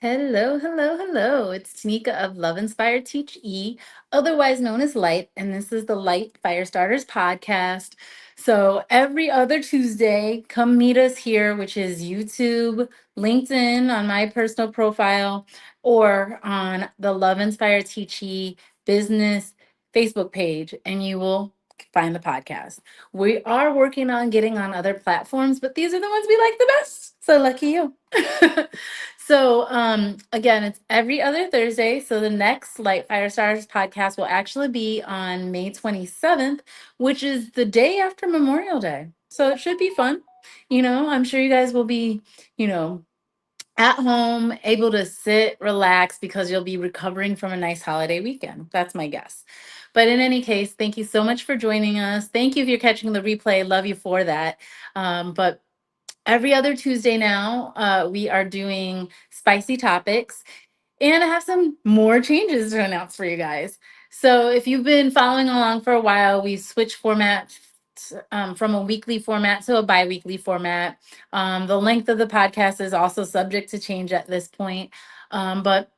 Hello, hello, hello. It's TeMeka of Love Inspired Teach E, otherwise known as LITE, and this is the LITE Firestarters podcast. So every other Tuesday, come meet us here, which is YouTube, LinkedIn on my personal profile, or on the Love Inspired Teach E business Facebook page, and you will find the podcast. We are working on getting on other platforms, but these are the ones we like the best. So lucky you. So again, it's every other Thursday. So the next Light Firestars podcast will actually be on May 27th, which is the day after Memorial Day. So it should be fun. I'm sure you guys will be, you know, at home, able to sit, relax because you'll be recovering from a nice holiday weekend. That's my guess. But in any case, thank you so much for joining us. Thank you if you're catching the replay. Love you for that. But every other Tuesday now, we are doing spicy topics, and I have some more changes to announce for you guys. So, if you've been following along for a while, we switched format from a weekly format to a bi weekly format. The length of the podcast is also subject to change at this point. But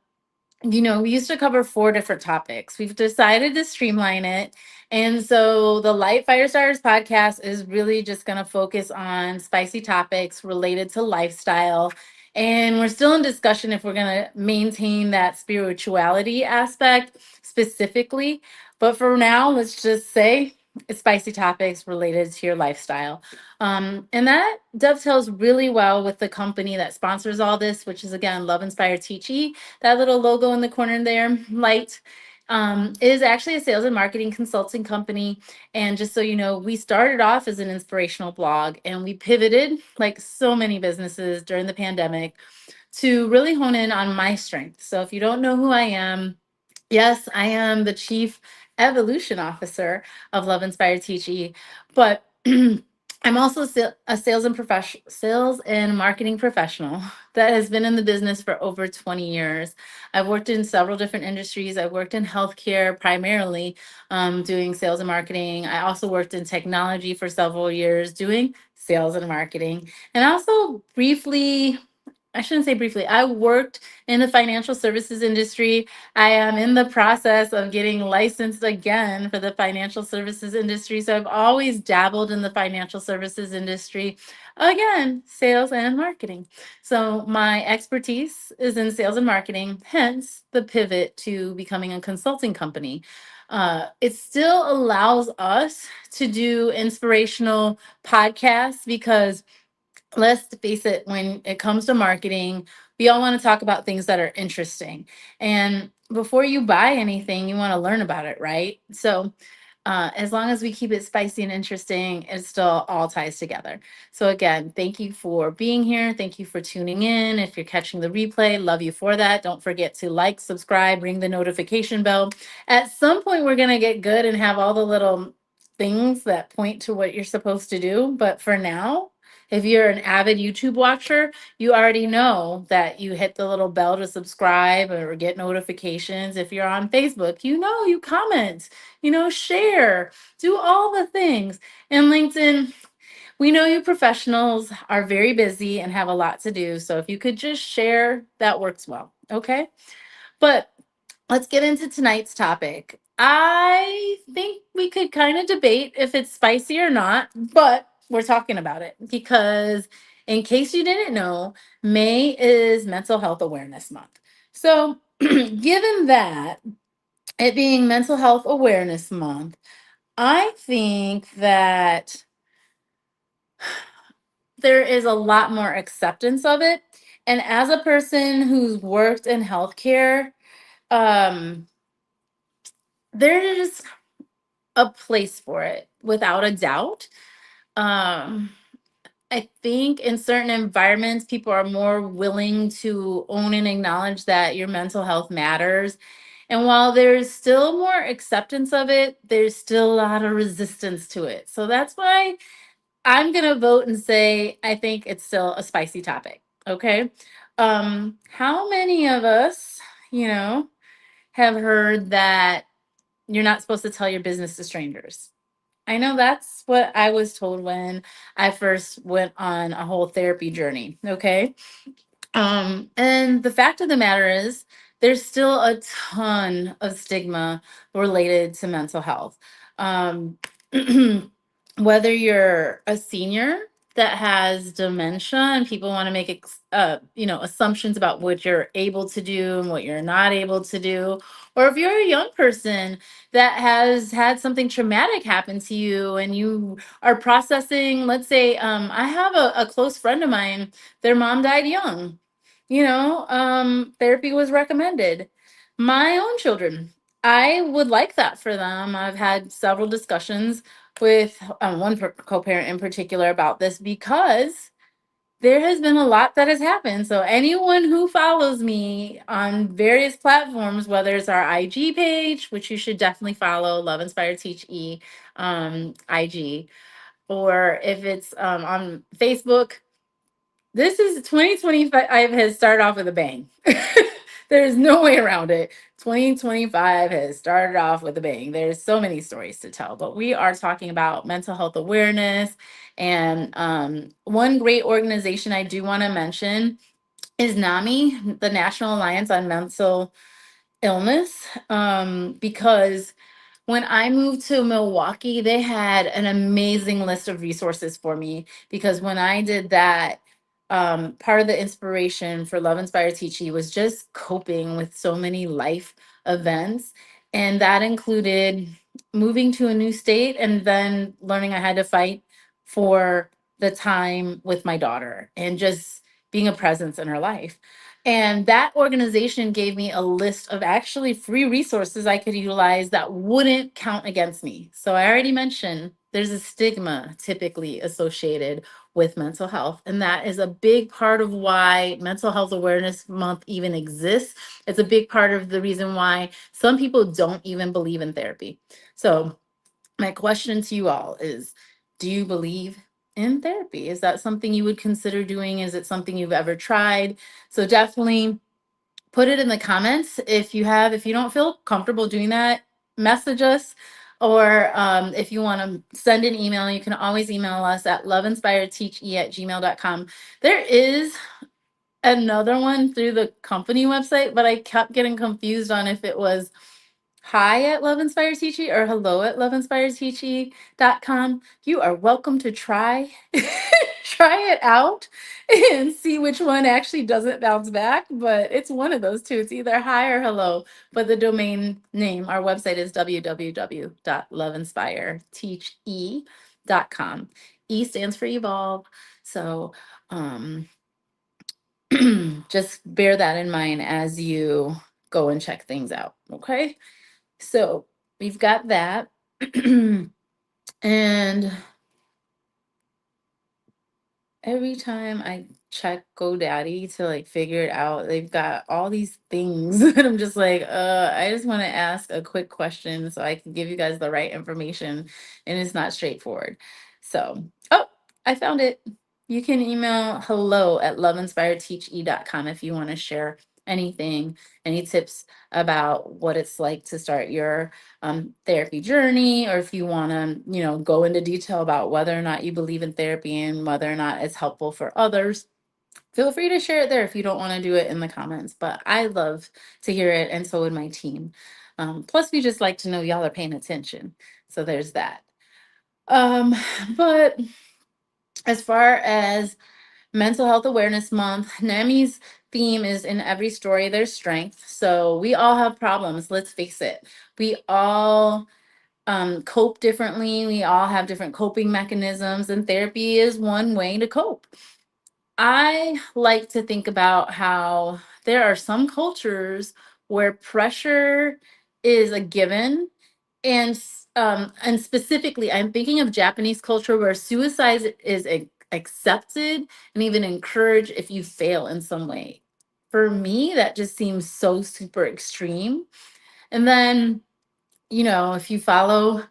we used to cover four different topics. We've decided to streamline it. And so the Light Firestarters podcast is really just going to focus on spicy topics related to lifestyle. And we're still in discussion if we're going to maintain that spirituality aspect specifically. But for now, let's just say it's spicy topics related to your lifestyle. And that dovetails really well with the company that sponsors all this, which is again, Love Inspired Teachy. That little logo in the corner there, LITE, is actually a sales and marketing consulting company. And just so you know, we started off as an inspirational blog and we pivoted, like so many businesses during the pandemic, to really hone in on my strengths. So if you don't know who I am, yes, I am the chief evolution officer of Love Inspired Teachy, but I'm also a sales and marketing professional that has been in the business for over 20 years. I've worked in several different industries. I worked in healthcare primarily, doing sales and marketing. I also worked in technology for several years doing sales and marketing. And I also briefly, I shouldn't say briefly, I worked in the financial services industry. I am in the process of getting licensed again for the financial services industry. So I've always dabbled in the financial services industry. Again, sales and marketing. So my expertise is in sales and marketing, hence the pivot to becoming a consulting company. It still allows us to do inspirational podcasts because let's face it, when it comes to marketing, we all want to talk about things that are interesting. And before you buy anything, you want to learn about it, right? So, as long as we keep it spicy and interesting, it still all ties together. So, again, thank you for being here. Thank you for tuning in. If you're catching the replay, love you for that. Don't forget to like, subscribe, ring the notification bell. At some point, we're going to get good and have all the little things that point to what you're supposed to do. But for now, if you're an avid YouTube watcher, you already know that you hit the little bell to subscribe or get notifications. If you're on Facebook, you comment, share, do all the things. And LinkedIn, we know you professionals are very busy and have a lot to do. So if you could just share, that works well. Okay. But let's get into tonight's topic. I think we could kind of debate if it's spicy or not, but we're talking about it because, in case you didn't know, May is Mental Health Awareness Month. So, given that it being Mental Health Awareness Month, I think that there is a lot more acceptance of it. And as a person who's worked in healthcare, um, there is a place for it without a doubt. Um, I think in certain environments, people are more willing to own and acknowledge that your mental health matters. And while there's still more acceptance of it, there's still a lot of resistance to it. So that's why I'm going to vote and say I think it's still a spicy topic. Okay. How many of us, you know, have heard that you're not supposed to tell your business to strangers? I know that's what I was told when I first went on a whole therapy journey. Okay. And the fact of the matter is, there's still a ton of stigma related to mental health. Um, whether you're a senior that has dementia and people want to make assumptions about what you're able to do and what you're not able to do, or if you're a young person that has had something traumatic happen to you and you are processing, let's say, I have a close friend of mine, their mom died young. Therapy was recommended. My own children, I would like that for them. I've had several discussions with one co-parent in particular about this because there has been a lot that has happened. So anyone who follows me on various platforms, whether it's our IG page, which you should definitely follow, Love Inspire Teach E IG, or if it's on Facebook, this is 2025 has started off with a bang. There's no way around it. 2025 has started off with a bang. There's so many stories to tell, but we are talking about mental health awareness. And one great organization I do want to mention is NAMI, the National Alliance on Mental Illness, because when I moved to Milwaukee, they had an amazing list of resources for me because when I did that, part of the inspiration for Love Inspire Teaching was just coping with so many life events. And that included moving to a new state and then learning I had to fight for the time with my daughter and just being a presence in her life. And that organization gave me a list of actually free resources I could utilize that wouldn't count against me. So I already mentioned there's a stigma typically associated with mental health. And that is a big part of why Mental Health Awareness Month even exists. It's a big part of the reason why some people don't even believe in therapy. So my question to you all is, do you believe in therapy? Is that something you would consider doing? Is it something you've ever tried? So definitely put it in the comments if you have. If you don't feel comfortable doing that, message us. Or if you want to send an email, you can always email us at loveinspiredteache@gmail.com. There is another one through the company website, but I kept getting confused on if it was hi at Love Inspires Teaching or hello at loveinspiredteaching.com. You are welcome to try try it out and see which one actually doesn't bounce back, but it's one of those two. It's either hi or hello, but the domain name, our website is www.loveinspireteache.com. E stands for evolve. So just bear that in mind as you go and check things out. Okay. So we've got that. And every time I check GoDaddy to like figure it out, they've got all these things and I'm just like, I just want to ask a quick question so I can give you guys the right information and it's not straightforward. So, oh, I found it. You can email hello at loveinspiredteache.com if you want to share anything, any tips about what it's like to start your therapy journey, or if you want to, go into detail about whether or not you believe in therapy and whether or not it's helpful for others. Feel free to share it there if you don't want to do it in the comments, but I love to hear it, and so would my team. Plus, we just like to know y'all are paying attention. So there's that. Um, but as far as Mental Health Awareness Month, NAMI's theme is in every story, there's strength. So we all have problems, let's face it. We all cope differently. We all have different coping mechanisms, and therapy is one way to cope. I like to think about how there are some cultures where pressure is a given, and specifically, I'm thinking of Japanese culture where suicide is accepted and even encouraged if you fail in some way. For me, that just seems so super extreme. And then if you follow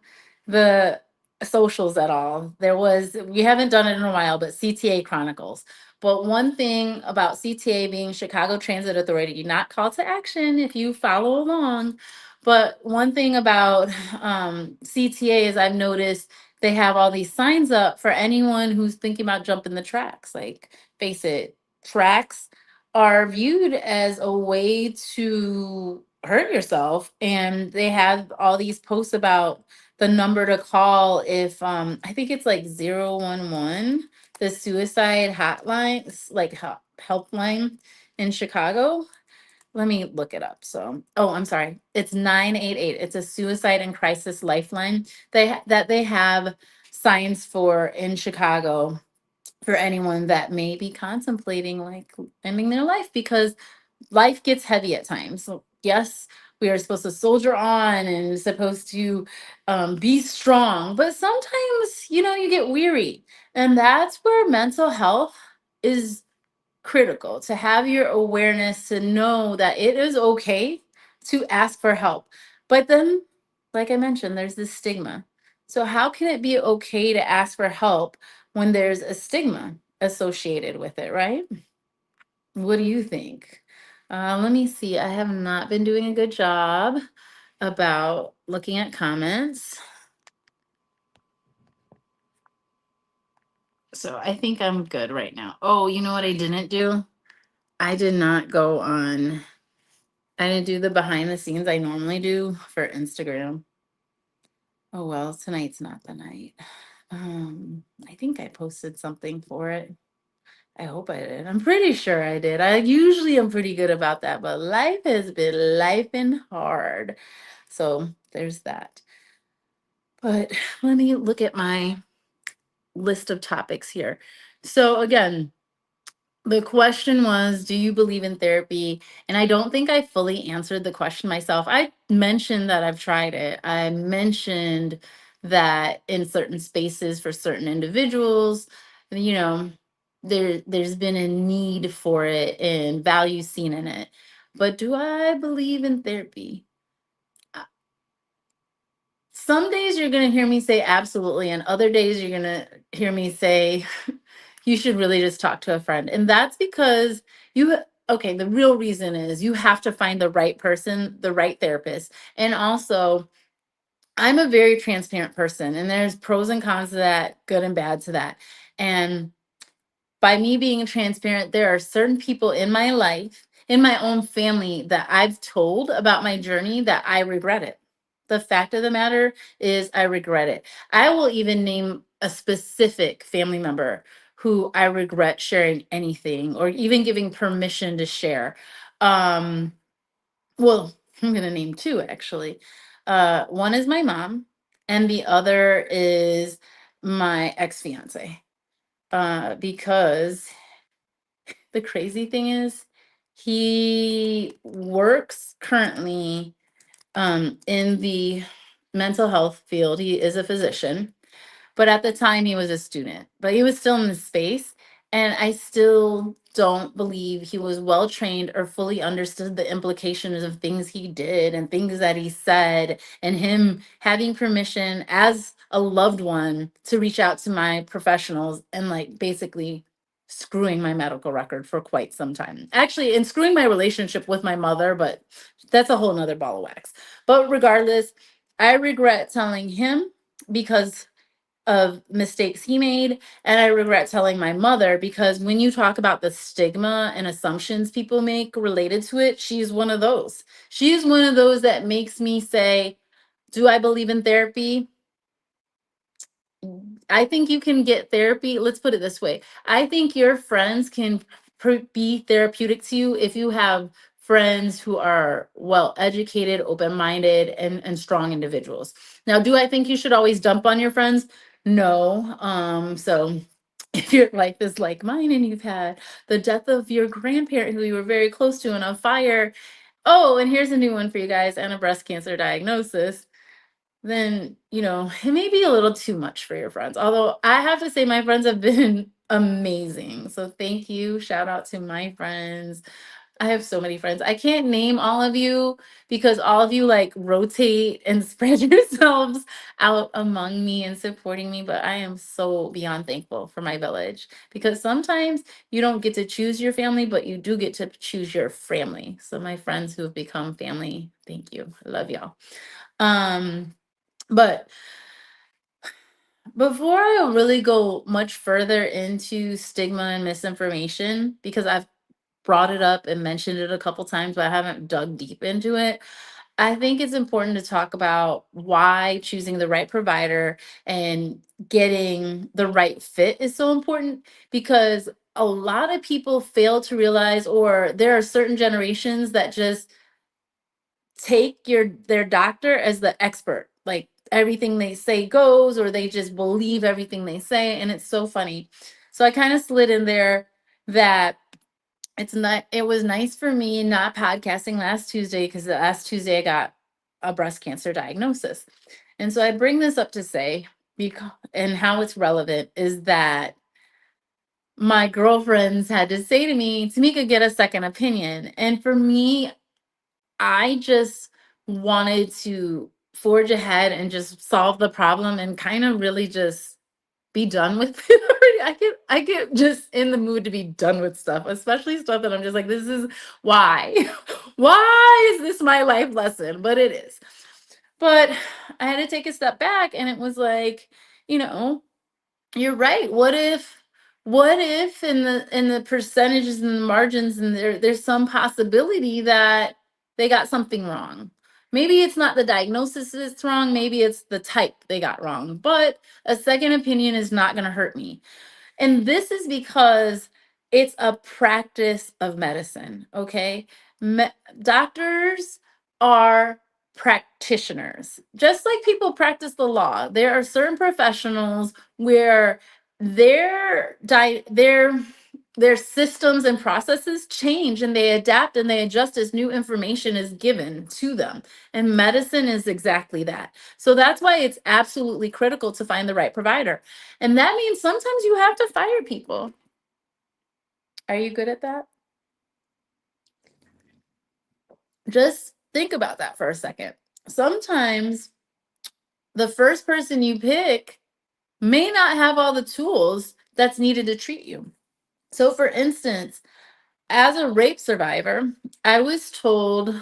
the socials at all, we haven't done it in a while, but CTA Chronicles. But one thing about CTA being Chicago Transit Authority, not call to action if you follow along, but one thing about CTA is I've noticed they have all these signs up for anyone who's thinking about jumping the tracks. Like, face it, tracks are viewed as a way to hurt yourself. And they have all these posts about the number to call if I think it's like 011, the suicide hotline, like helpline in Chicago. Let me look it up. So, oh, I'm sorry. It's 988. It's a suicide and crisis lifeline. That they have signs for in Chicago for anyone that may be contemplating like ending their life, because life gets heavy at times. So yes, we are supposed to soldier on and supposed to be strong, but sometimes you get weary, and that's where mental health is critical, to have your awareness to know that it is okay to ask for help. But then, like I mentioned, there's this stigma. So, how can it be okay to ask for help when there's a stigma associated with it, right? What do you think? Let me see. I have not been doing a good job about looking at comments. So, I think I'm good right now. Oh, you know what I didn't do? I did not go on. I didn't do the behind the scenes I normally do for Instagram. Oh well, tonight's not the night. I think I posted something for it. I hope I did. I'm pretty sure I did. I usually am pretty good about that, but life has been life and hard. So there's that. But let me look at my list of topics here. So again, the question was, do you believe in therapy? And I don't think I fully answered the question myself. I mentioned that I've tried it. I mentioned that in certain spaces for certain individuals, you know, there's been a need for it and value seen in it. But do I believe in therapy? Uh, Some days you're going to hear me say absolutely, and other days you're going to hear me say you should really just talk to a friend. And that's because okay, the real reason is you have to find the right person, the right therapist. And also, I'm a very transparent person, and there's pros and cons to that, good and bad to that. And by me being transparent, there are certain people in my life, in my own family, that I've told about my journey that I regret it. The fact of the matter is, I regret it. I will even name a specific family member who I regret sharing anything or even giving permission to share. Um, well, I'm going to name two actually. One is my mom, and the other is my ex fiance. Because the crazy thing is, he works currently in the mental health field. He is a physician, but at the time he was a student, but he was still in the space. And I still don't believe he was well trained or fully understood the implications of things he did and things that he said, and him having permission as a loved one to reach out to my professionals and like basically screwing my medical record for quite some time. Actually, and screwing my relationship with my mother, but that's a whole nother ball of wax. But regardless, I regret telling him because of mistakes he made. And I regret telling my mother because when you talk about the stigma and assumptions people make related to it, she's one of those. She's one of those that makes me say, do I believe in therapy? I think you can get therapy. Let's put it this way. I think your friends can be therapeutic to you if you have friends who are well educated, open minded, and strong individuals. Now, do I think you should always dump on your friends? No. So if your life is like mine and you've had the death of your grandparent who you were very close to in a fire, oh, and here's a new one for you guys, and a breast cancer diagnosis, then it may be a little too much for your friends. Although I have to say my friends have been amazing. So thank you. Shout out to my friends. I have so many friends. I can't name all of you because all of you like rotate and spread yourselves out among me and supporting me. But I am so beyond thankful for my village, because sometimes you don't get to choose your family, but you do get to choose your family. So my friends who have become family, thank you. I love y'all. Um, but before I really go much further into stigma and misinformation, because I've brought it up and mentioned it a couple times, but I haven't dug deep into it. I think it's important to talk about why choosing the right provider and getting the right fit is so important, because a lot of people fail to realize, or there are certain generations that just take their doctor as the expert. Like everything they say goes, or they just believe everything they say. And it's so funny. So I kind of slid in there that it was nice for me not podcasting last Tuesday, because last Tuesday I got a breast cancer diagnosis. And so I bring this up to say, because and how it's relevant is that my girlfriends had to say to me, "Tamika, get a second opinion." And for me, I just wanted to forge ahead and just solve the problem and kind of really just be done with it already. I get just in the mood to be done with stuff, especially stuff that I'm just like, this is why. Why is this my life lesson? But it is. But I had to take a step back, and it was like, you know, you're right. What if in the percentages and the margins, and there's some possibility that they got something wrong. Maybe it's not the diagnosis that's wrong, maybe it's the type they got wrong. But a second opinion is not going to hurt me. And this is because it's a practice of medicine, okay? Doctors are practitioners. Just like people practice the law, there are certain professionals where their systems and processes change, and they adapt and they adjust as new information is given to them. And medicine is exactly that. So that's why it's absolutely critical to find the right provider. And that means sometimes you have to fire people. Are you good at that? Just think about that for a second. Sometimes the first person you pick may not have all the tools that's needed to treat you. So, for instance, as a rape survivor, I was told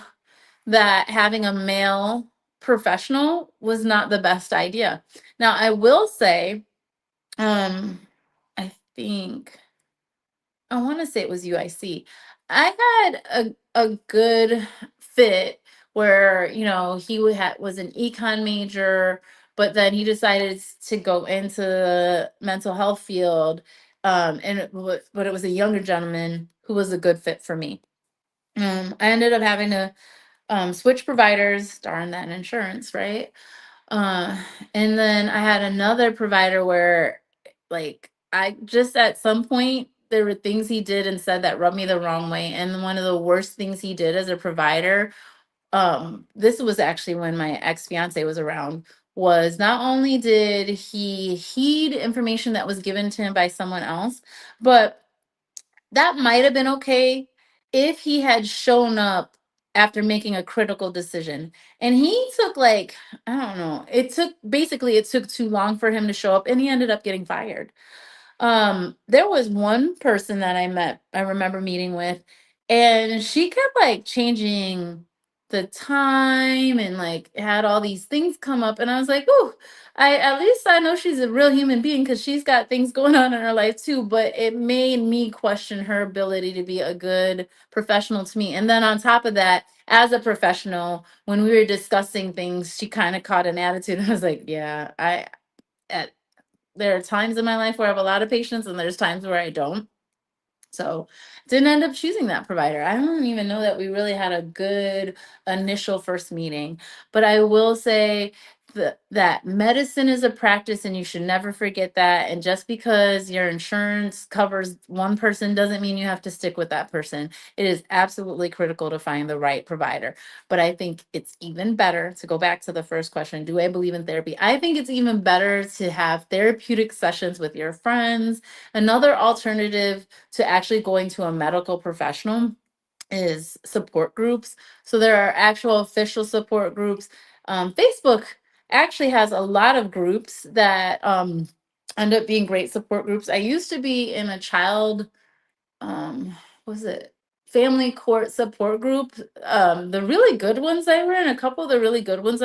that having a male professional was not the best idea. Now, I will say, um, I think I want to say it was UIC. I had a good fit where, was an econ major, but then he decided to go into the mental health field. But it was a younger gentleman who was a good fit for me. I ended up having to switch providers, darn that insurance, right? Uh, and then I had another provider where, like, I just at some point there were things he did and said that rubbed me the wrong way. And one of the worst things he did as a provider, this was actually when my ex-fiance was around, was not only did he heed information that was given to him by someone else, but that might have been okay if he had shown up after making a critical decision. And he took, like, I don't know, it took too long for him to show up, and he ended up getting fired. There was one person that I remember meeting with, and she kept like changing the time and like had all these things come up. And I was like, oh, at least I know she's a real human being, because she's got things going on in her life too. But it made me question her ability to be a good professional to me. And then on top of that, as a professional, when we were discussing things, she kind of caught an attitude. I was like, yeah, at there are times in my life where I have a lot of patience, and there's times where I don't. So didn't end up choosing that provider. I don't even know that we really had a good initial first meeting. But I will say that medicine is a practice, and you should never forget that. And just because your insurance covers one person doesn't mean you have to stick with that person. It is absolutely critical to find the right provider. But I think it's even better to go back to the first question. Do I believe in therapy? I think it's even better to have therapeutic sessions with your friends. Another alternative to actually going to a medical professional is support groups. So there are actual official support groups. Facebook actually has a lot of groups that end up being great support groups. I used to be in a child, was it family court support group. The really good ones I were in, a couple of the really good ones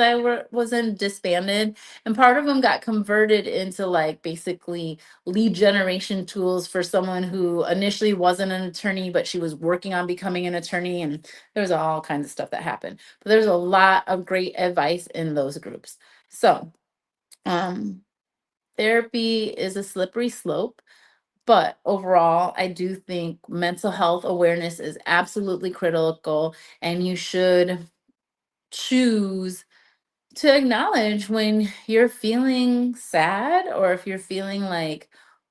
was in disbanded, and part of them got converted into like basically lead generation tools for someone who initially wasn't an attorney, but she was working on becoming an attorney, and there was all kinds of stuff that happened. But there's a lot of great advice in those groups. So, therapy is a slippery slope. But overall, I do think mental health awareness is absolutely critical, and you should choose to acknowledge when you're feeling sad or if you're feeling like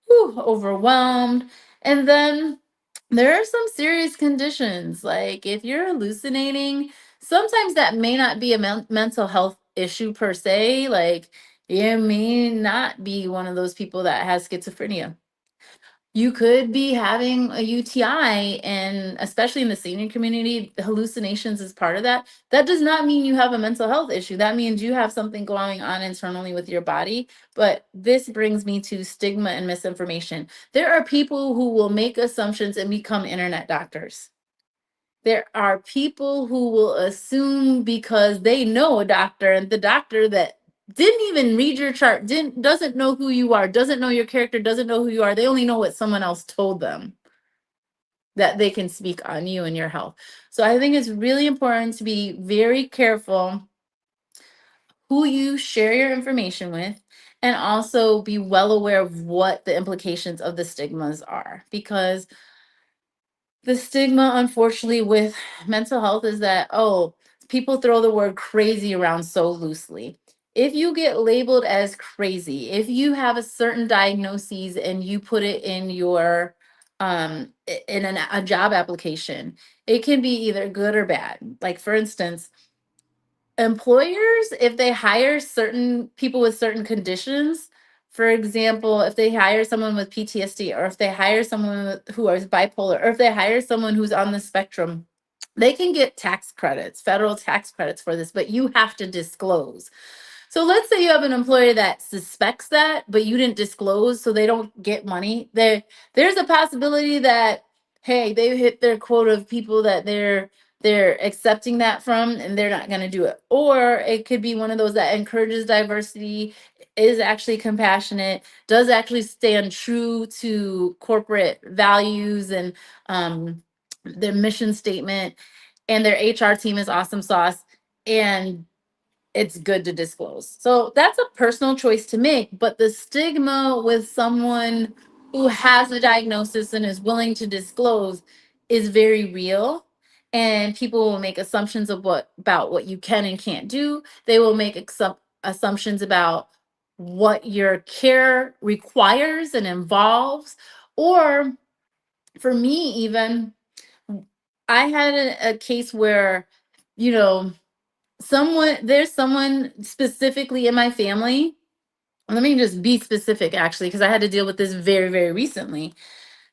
overwhelmed. And then there are some serious conditions, like if you're hallucinating, sometimes that may not be a mental health issue per se. Like you may not be one of those people that has schizophrenia. You could be having a UTI, and especially in the senior community, hallucinations is part of that. That does not mean you have a mental health issue. That means you have something going on internally with your body. But this brings me to stigma and misinformation. There are people who will make assumptions and become internet doctors. There are people who will assume because they know a doctor, and the doctor that didn't even read your chart, doesn't know who you are, doesn't know your character, doesn't know who you are. They only know what someone else told them, that they can speak on you and your health. So I think it's really important to be very careful who you share your information with, and also be well aware of what the implications of the stigmas are, because the stigma, unfortunately, with mental health is that, oh, people throw the word crazy around so loosely. If you get labeled as crazy, if you have a certain diagnosis and you put it in your a job application, it can be either good or bad. Like for instance, employers, if they hire certain people with certain conditions, for example, if they hire someone with PTSD, or if they hire someone who is bipolar, or if they hire someone who's on the spectrum, they can get tax credits, federal tax credits for this, but you have to disclose. So let's say you have an employer that suspects that, but you didn't disclose, so they don't get money. There's a possibility that, hey, they hit their quota of people that they're accepting that from, and they're not going to do it. Or it could be one of those that encourages diversity, is actually compassionate, does actually stand true to corporate values and their mission statement, and their HR team is awesome sauce. And it's good to disclose. So that's a personal choice to make, but the stigma with someone who has a diagnosis and is willing to disclose is very real. And people will make assumptions of about what you can and can't do. They will make assumptions about what your care requires and involves. Or for me, even, I had a case where, you know, there's someone specifically in my family. Let me just be specific, actually, because I had to deal with this very, very recently.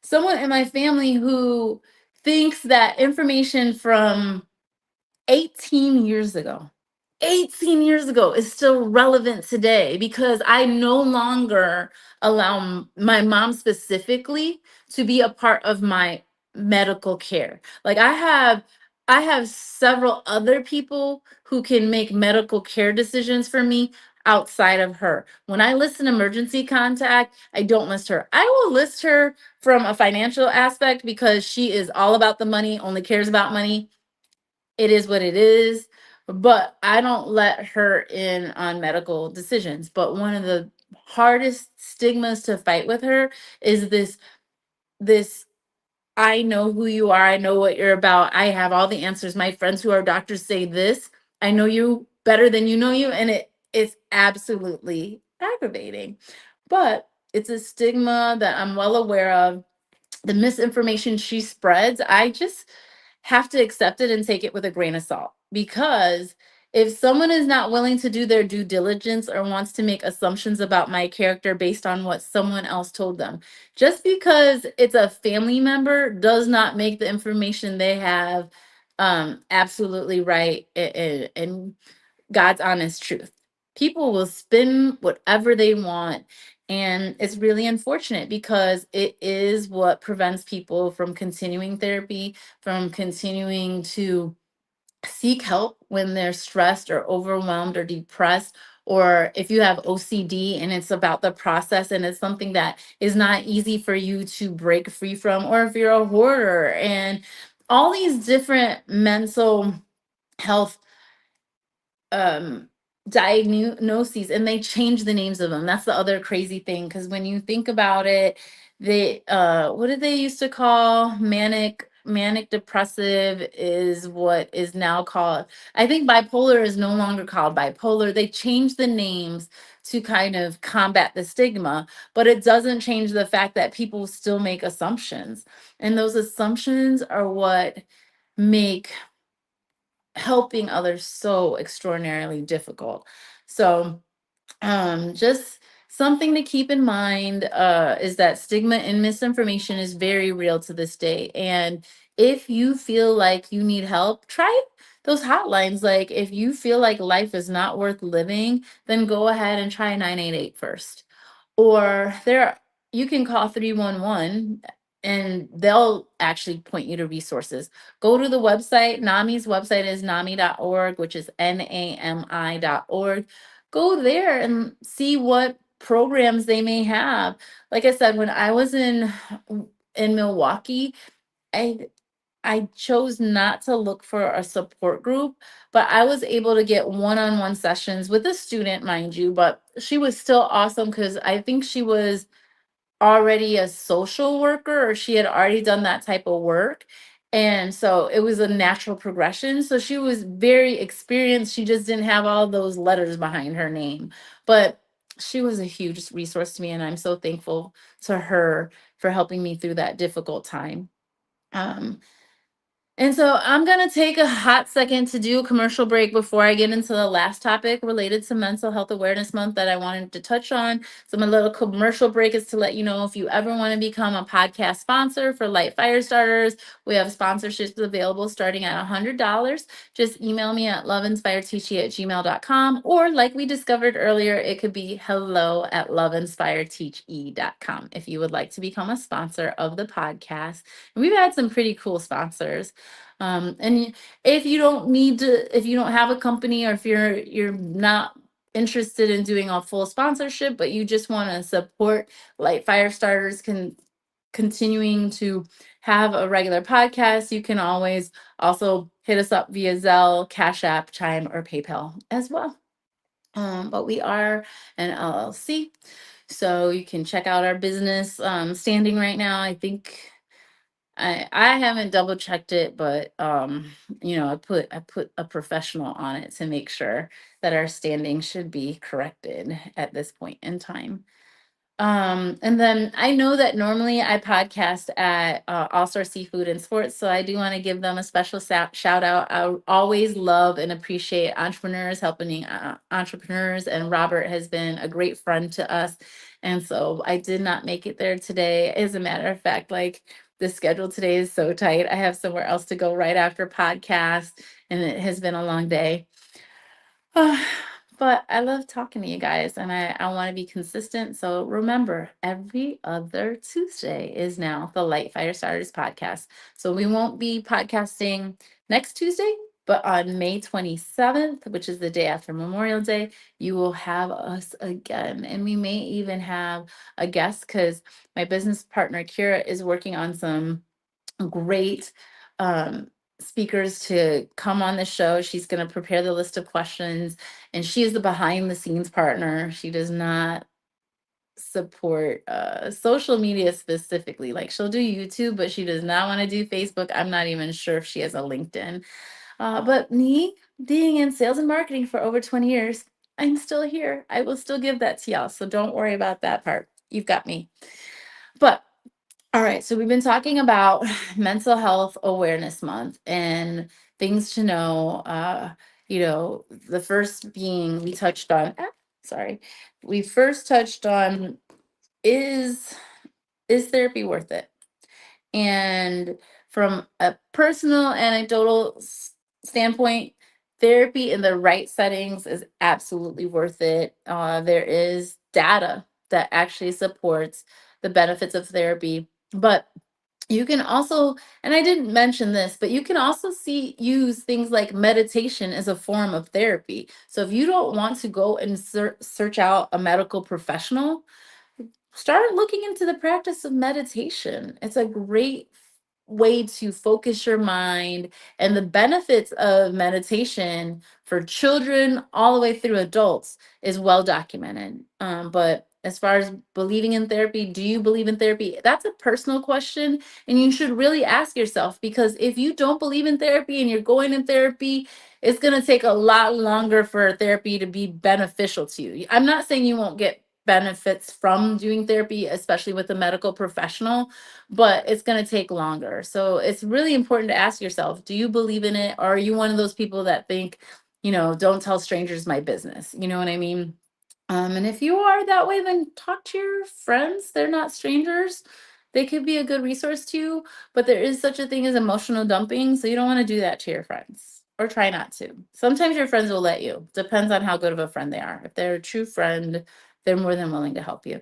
Someone in my family who thinks that information from 18 years ago 18 years ago is still relevant today, because I no longer allow my mom specifically to be a part of my medical care. Like I have several other people who can make medical care decisions for me outside of her. When I list an emergency contact, I don't list her. I will list her from a financial aspect because she is all about the money, only cares about money. It is what it is, but I don't let her in on medical decisions. But one of the hardest stigmas to fight with her is this I know who you are, I know what you're about, I have all the answers. My friends who are doctors say this. I know you better than you know you, and it is absolutely aggravating. But it's a stigma that I'm well aware of. The misinformation she spreads, I just have to accept it and take it with a grain of salt, because if someone is not willing to do their due diligence or wants to make assumptions about my character based on what someone else told them, just because it's a family member does not make the information they have absolutely right and God's honest truth. People will spin whatever they want, And it's really unfortunate because it is what prevents people from continuing therapy, from continuing to seek help when they're stressed or overwhelmed or depressed, or if you have OCD and it's about the process and it's something that is not easy for you to break free from, or if you're a hoarder and all these different mental health um diagnoses, and they change the names of them. That's the other crazy thing, because when you think about it, they what did they used to call manic depressive is what is now called, I think bipolar is no longer called bipolar. They changed the names to kind of combat the stigma, but it doesn't change the fact that people still make assumptions, and those assumptions are what make helping others so extraordinarily difficult. So, just something to keep in mind is that stigma and misinformation is very real to this day. And if you feel like you need help, try those hotlines. Like if you feel like life is not worth living, then go ahead and try 988 first. Or you can call 311 and they'll actually point you to resources. Go to the website. NAMI's website is NAMI.org, which is NAMI.org. Go there and see what programs they may have. Like I said, when I was in Milwaukee, I I chose not to look for a support group, but I was able to get one-on-one sessions with a student, mind you, but she was still awesome because I think she was already a social worker, or she had already done that type of work. And so it was a natural progression. So she was very experienced. She just didn't have all those letters behind her name. But she was a huge resource to me. And I'm so thankful to her for helping me through that difficult time. Um, and so I'm going to take a hot second to do a commercial break before I get into the last topic related to Mental Health Awareness Month that I wanted to touch on. So my little commercial break is to let you know, if you ever want to become a podcast sponsor for LITE Firestarters, we have sponsorships available starting at $100. Just email me at loveinspireteachy@gmail.com, or like we discovered earlier, it could be hello@loveinspireteachy.com if you would like to become a sponsor of the podcast. And we've had some pretty cool sponsors. If you don't need to, if you don't have a company, or if you're not interested in doing a full sponsorship, but you just want to support like Firestarters can continuing to have a regular podcast, you can always also hit us up via Zelle, Cash App, Chime, or PayPal as well. But we are an LLC, so you can check out our business standing right now. I think I haven't double checked it, but I put a professional on it to make sure that our standing should be corrected at this point in time. And then I know that normally I podcast at All Star Seafood and Sports, so I do want to give them a special shout out. I always love and appreciate entrepreneurs, helping entrepreneurs, and Robert has been a great friend to us. And so I did not make it there today. As a matter of fact, like the schedule today is so tight. I have somewhere else to go right after podcast, and it has been a long day. But I love talking to you guys, and I want to be consistent. So remember, every other Tuesday is now the Light Fire Starters podcast. So we won't be podcasting next Tuesday, but on May 27th, which is the day after Memorial Day, you will have us again. And we may even have a guest, because my business partner, Kira, is working on some great um, speakers to come on the show. She's going to prepare the list of questions, and she is the behind the scenes partner. She does not support social media specifically. Like, she'll do YouTube, but she does not want to do Facebook. I'm not even sure if she has a LinkedIn. But me being in sales and marketing for over 20 years, I'm still here. I will still give that to y'all. So don't worry about that part. You've got me. But all right, so we've been talking about Mental Health Awareness Month and things to know. The first being we touched on, sorry, we first touched on, is is therapy worth it? And from a personal anecdotal standpoint, therapy in the right settings is absolutely worth it. There is data that actually supports the benefits of therapy. But you can also, and I didn't mention this, but you can also use things like meditation as a form of therapy. So if you don't want to go and search out a medical professional, start looking into the practice of meditation. It's a great way to focus your mind, and the benefits of meditation for children all the way through adults is well documented. But as far as believing in therapy, do you believe in therapy? That's a personal question, and you should really ask yourself, because if you don't believe in therapy and you're going in therapy, it's going to take a lot longer for therapy to be beneficial to you. I'm not saying you won't get benefits from doing therapy, especially with a medical professional, but it's going to take longer. So it's really important to ask yourself, do you believe in it? Or are you one of those people that think, don't tell strangers my business? You know what I mean? And if you are that way, then talk to your friends. They're not strangers. They could be a good resource to you, but there is such a thing as emotional dumping. So you don't want to do that to your friends, or try not to. Sometimes your friends will let you. Depends on how good of a friend they are. If they're a true friend, they're more than willing to help you.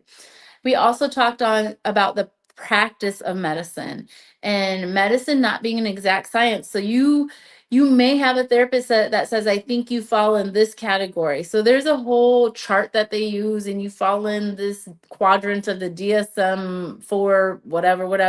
We also talked on about the practice of medicine, and medicine not being an exact science. So you may have a therapist that says, I think you fall in this category. So there's a whole chart that they use, and you fall in this quadrant of the DSM for whatever, what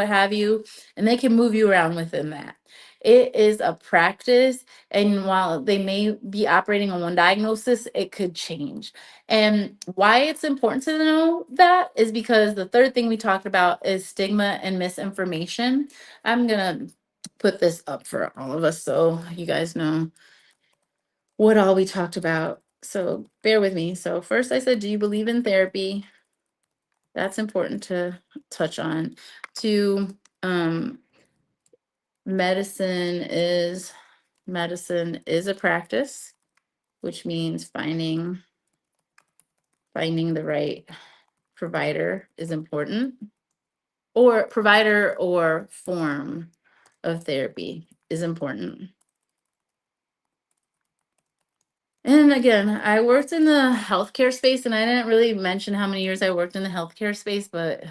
have you, and they can move you around within that. It is a practice, and while they may be operating on one diagnosis, it could change. And why it's important to know that is because the third thing we talked about is stigma and misinformation. I'm going to put this up for all of us so you guys know what all we talked about. So bear with me. So first I said, do you believe in therapy? That's important to touch on. To um, medicine is a practice, which means finding the right provider is important, or provider or form of therapy is important. And again, I worked in the healthcare space, and I didn't really mention how many years I worked in the healthcare space, but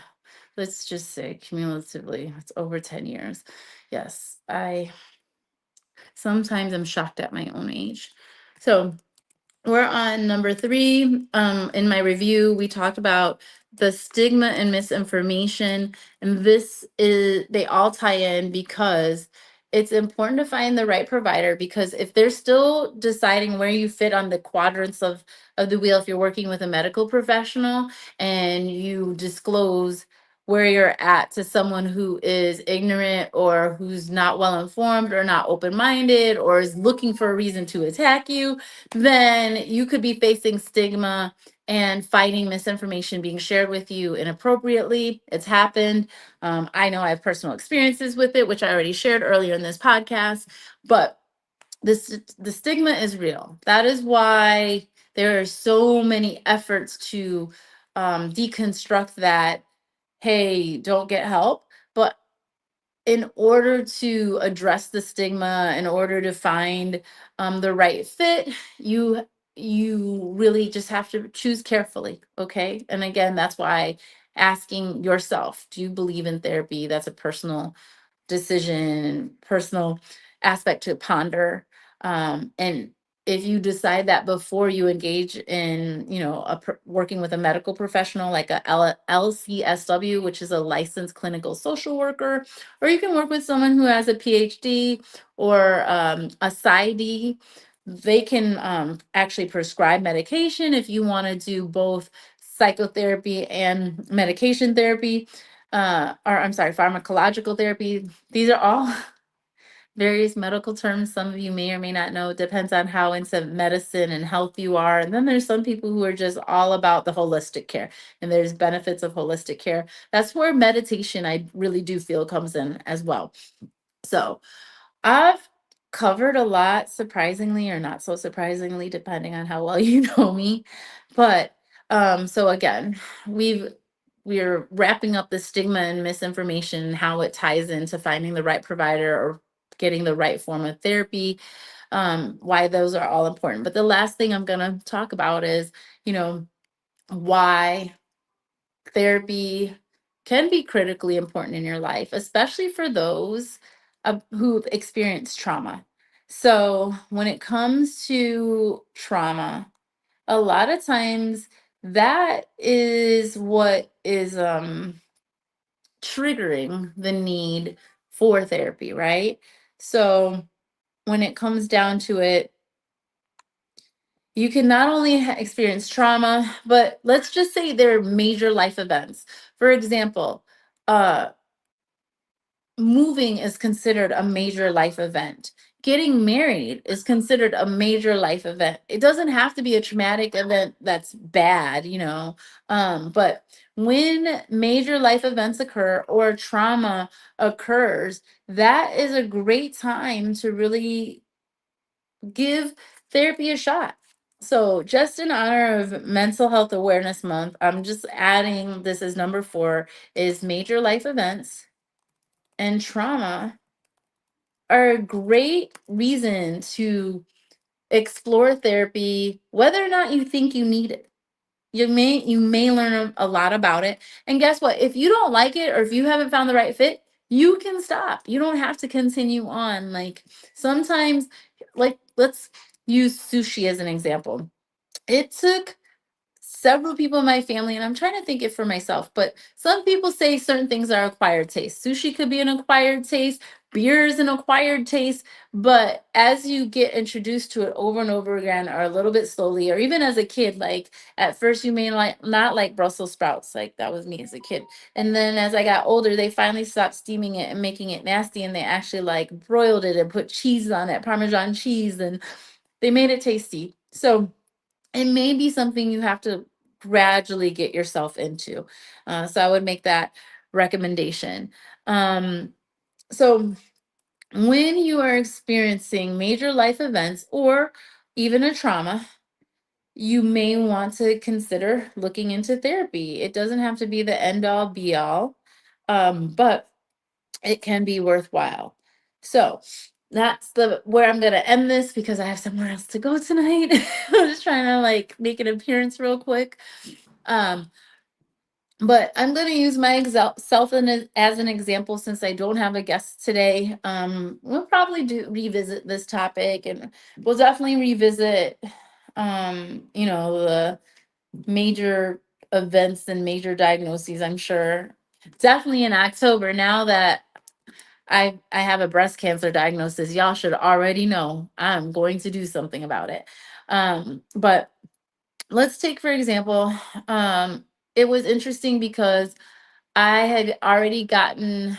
let's just say cumulatively, it's over 10 years. Yes, I sometimes am shocked at my own age. So we're on number 3. In my review, we talked about the stigma and misinformation, and they all tie in because it's important to find the right provider, because if they're still deciding where you fit on the quadrants of the wheel, if you're working with a medical professional and you disclose where you're at to someone who is ignorant or who's not well informed or not open-minded or is looking for a reason to attack you, then you could be facing stigma and fighting misinformation being shared with you inappropriately. It's happened. I know I have personal experiences with it, which I already shared earlier in this podcast, but the stigma is real. That is why there are so many efforts to deconstruct that. Hey, don't get help. But in order to address the stigma, in order to find the right fit, you really just have to choose carefully. Okay. And again, that's why asking yourself, do you believe in therapy? That's a personal decision, personal aspect to ponder. And if you decide that before you engage in, working with a medical professional like a LCSW, which is a licensed clinical social worker, or you can work with someone who has a PhD or a PsyD, they can actually prescribe medication if you want to do both psychotherapy and medication therapy, or I'm sorry, pharmacological therapy. These are all various medical terms some of you may or may not know. Depends on how into medicine and health you are. And then there's some people who are just all about the holistic care, and there's benefits of holistic care. That's where meditation, I really do feel, comes in as well. So I've covered a lot, surprisingly or not so surprisingly, depending on how well you know me. But so again, we're wrapping up the stigma and misinformation and how it ties into finding the right provider or getting the right form of therapy, why those are all important. But the last thing I'm going to talk about is, why therapy can be critically important in your life, especially for those who've experienced trauma. So, when it comes to trauma, a lot of times that is what is triggering the need for therapy, right? So, when it comes down to it, you can not only experience trauma, but let's just say there are major life events. For example, uh, moving is considered a major life event. Getting married is considered a major life event. It doesn't have to be a traumatic event that's bad, but when major life events occur or trauma occurs, that is a great time to really give therapy a shot. So, just in honor of Mental Health Awareness Month, I'm just adding this as number 4 is major life events and trauma are a great reason to explore therapy, whether or not you think you need it. You may learn a lot about it. And guess what? If you don't like it or if you haven't found the right fit, you can stop. You don't have to continue on. Like sometimes, like let's use sushi as an example. It took several people in my family, and I'm trying to think it for myself, but some people say certain things are acquired taste. Sushi could be an acquired taste, beer is an acquired taste, but as you get introduced to it over and over again, or a little bit slowly, or even as a kid, like at first you may like not like Brussels sprouts, like that was me as a kid. And then as I got older, they finally stopped steaming it and making it nasty, and they actually like broiled it and put cheese on it, Parmesan cheese, and they made it tasty. So it may be something you have to gradually get yourself into. So I would make that recommendation. So when you are experiencing major life events or even a trauma, you may want to consider looking into therapy. It doesn't have to be the end all be all, but it can be worthwhile. So that's the where I'm gonna end this because I have somewhere else to go tonight. I'm just trying to like make an appearance real quick. Um, but I'm gonna use my self as an example since I don't have a guest today. We'll probably do revisit this topic and we'll definitely revisit the major events and major diagnoses, I'm sure. Definitely in October, now that I have a breast cancer diagnosis. Y'all should already know I'm going to do something about it. But let's take for example, it was interesting because I had already gotten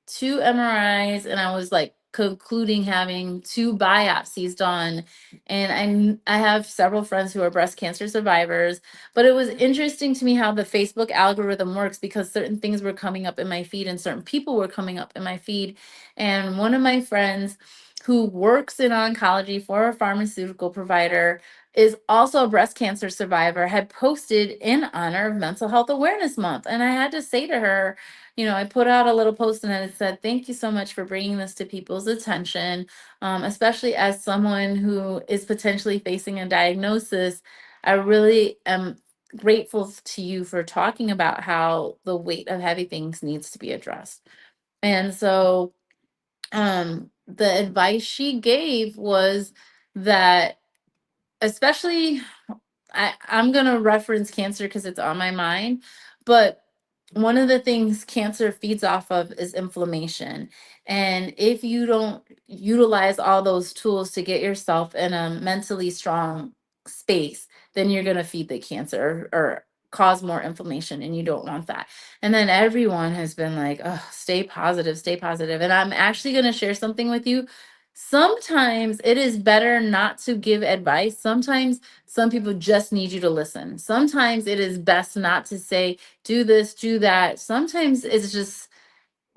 2 MRIs and I was like concluding having 2 biopsies done. And I have several friends who are breast cancer survivors, but it was interesting to me how the Facebook algorithm works because certain things were coming up in my feed and certain people were coming up in my feed. And one of my friends who works in oncology for a pharmaceutical provider is also a breast cancer survivor had posted in honor of Mental Health Awareness Month. And I had to say to her, I put out a little post and it said, "Thank you so much for bringing this to people's attention, especially as someone who is potentially facing a diagnosis. I really am grateful to you for talking about how the weight of heavy things needs to be addressed." And so, the advice she gave was that, especially I'm going to reference cancer because it's on my mind, but one of the things cancer feeds off of is inflammation. And if you don't utilize all those tools to get yourself in a mentally strong space, then you're going to feed the cancer or cause more inflammation, and you don't want that. And then everyone has been like, "Oh, stay positive, stay positive." And I'm actually going to share something with you. Sometimes it is better not to give advice. Sometimes some people just need you to listen. Sometimes it is best not to say, do this, do that. Sometimes it's just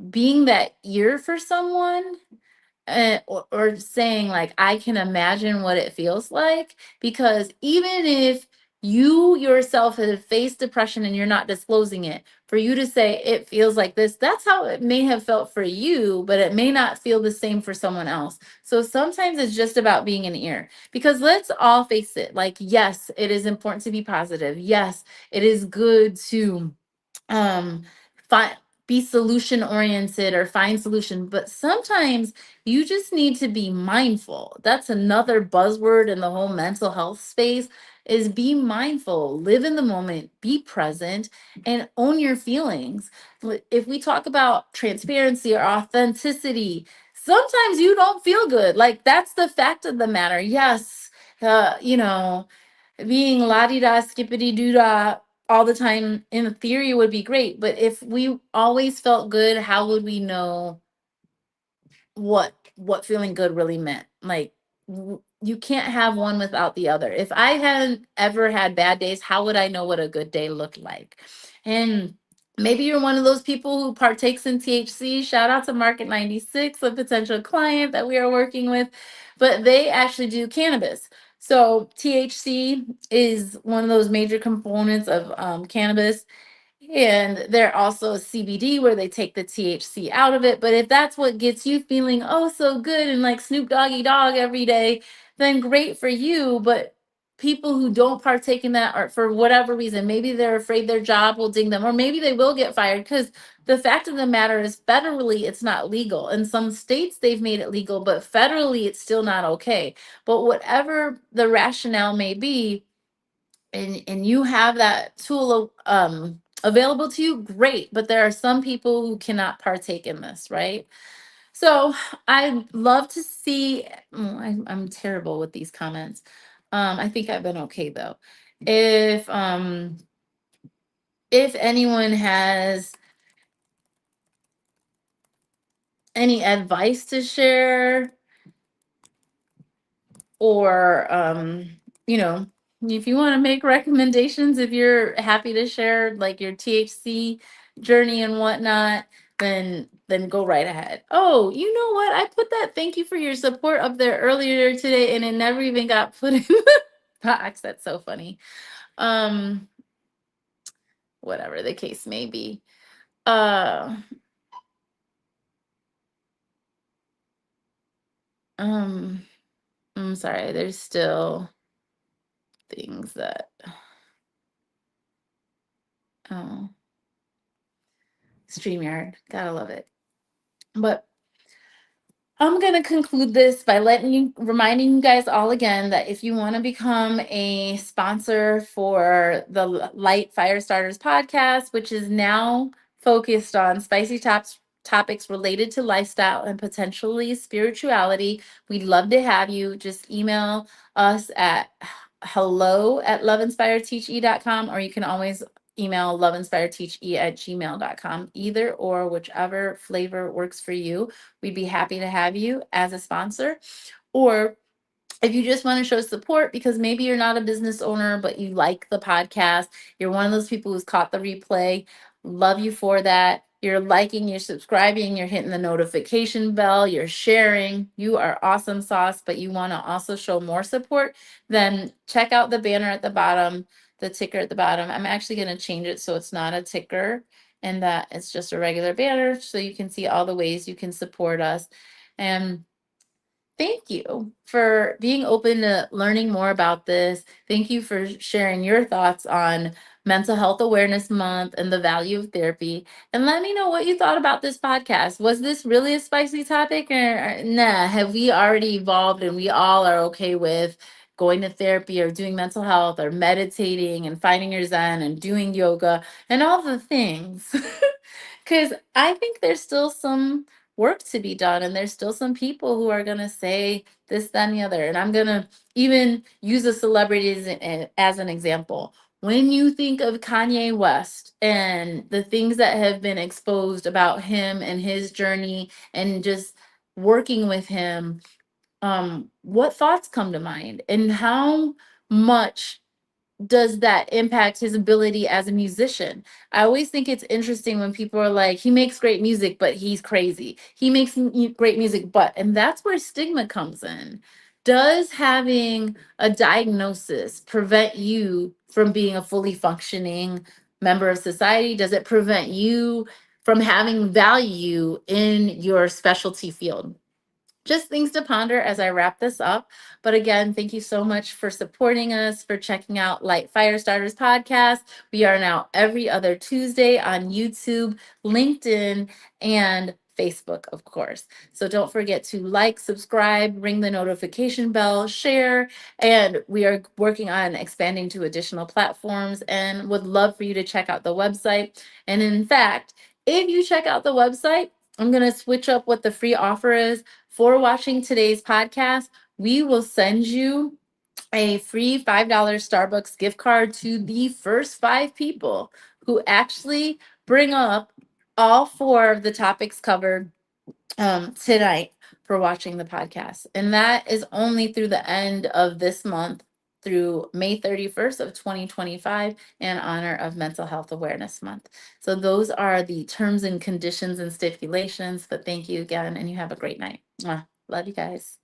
being that ear for someone, or saying, like, I can imagine what it feels like. Because even if you yourself have faced depression and you're not disclosing it, for you to say it feels like this, that's how it may have felt for you, but it may not feel the same for someone else. So sometimes it's just about being an ear, because let's all face it, like, yes, it is important to be positive. Yes, it is good to um find, be solution oriented or find solution, but sometimes you just need to be mindful. That's another buzzword in the whole mental health space, is be mindful, live in the moment, be present, and own your feelings. If we talk about transparency or authenticity, sometimes you don't feel good, like, that's the fact of the matter. Yes, you know, being la di da skippity doo da all the time in theory would be great, but if we always felt good, how would we know what feeling good really meant? Like, you can't have one without the other. If I hadn't ever had bad days, how would I know what a good day looked like? And maybe you're one of those people who partakes in THC. Shout out to Market 96, a potential client that we are working with, but they actually do cannabis. So THC is one of those major components of cannabis, and they're also CBD, where they take the THC out of it. But if that's what gets you feeling oh so good and like Snoop Doggy Dogg every day, then great for you. But people who don't partake in that, or for whatever reason, maybe they're afraid their job will ding them, or maybe they will get fired, because the fact of the matter is, federally, it's not legal. In some states, they've made it legal, but federally, it's still not okay. But whatever the rationale may be, and you have that tool available to you, great. But there are some people who cannot partake in this, right? So I'd love to see. I'm terrible with these comments. I think I've been okay though. If anyone has any advice to share, or you know, if you want to make recommendations, if you're happy to share like your THC journey and whatnot, then go right ahead. Oh, you know what, I put that thank you for your support up there earlier today, and it never even got put in the box. That's so funny. um Whatever the case may be. uh um I'm sorry, there's still things that, oh, StreamYard, gotta love it. But I'm going to conclude this by reminding you guys all again that if you want to become a sponsor for the LITE Firestarters podcast, which is now focused on spicy topics related to lifestyle and potentially spirituality, we'd love to have you. Just email us at hello@loveinspiredteache.com, or you can always email loveinspiredteache@gmail.com, either or, whichever flavor works for you. We'd be happy to have you as a sponsor. Or if you just want to show support because maybe you're not a business owner, but you like the podcast, you're one of those people who's caught the replay, love you for that. You're liking, you're subscribing, you're hitting the notification bell, you're sharing, you are awesome sauce, but you want to also show more support, then check out the banner at the bottom, the ticker at the bottom. I'm actually going to change it so it's not a ticker and that it's just a regular banner, so you can see all the ways you can support us. And thank you for being open to learning more about this. Thank you for sharing your thoughts on Mental Health Awareness Month and the value of therapy. And let me know what you thought about this podcast. Was this really a spicy topic, or nah, have we already evolved and we all are okay with going to therapy or doing mental health or meditating and finding your zen and doing yoga and all the things? Because I think there's still some work to be done, and there's still some people who are going to say this, that, and the other. And I'm going to even use a celebrity as an example. When you think of Kanye West and the things that have been exposed about him and his journey and just working with him, what thoughts come to mind, and how much does that impact his ability as a musician? I always think it's interesting when people are like, he makes great music, but he's crazy. He makes great music, and that's where stigma comes in. Does having a diagnosis prevent you from being a fully functioning member of society? Does it prevent you from having value in your specialty field? Just things to ponder as I wrap this up. But again, thank you so much for supporting us, for checking out LITE Firestarters podcast. We are now every other Tuesday on YouTube, LinkedIn, and Facebook, of course. So don't forget to like, subscribe, ring the notification bell, share, and we are working on expanding to additional platforms and would love for you to check out the website. And in fact, if you check out the website, I'm going to switch up what the free offer is. For watching today's podcast, we will send you a free $5 Starbucks gift card to the first 5 people who actually bring up all 4 of the topics covered tonight for watching the podcast. And that is only through the end of this month, through May 31st of 2025, in honor of Mental Health Awareness Month. So those are the terms and conditions and stipulations. But thank you again, and you have a great night. Mwah. Love you guys.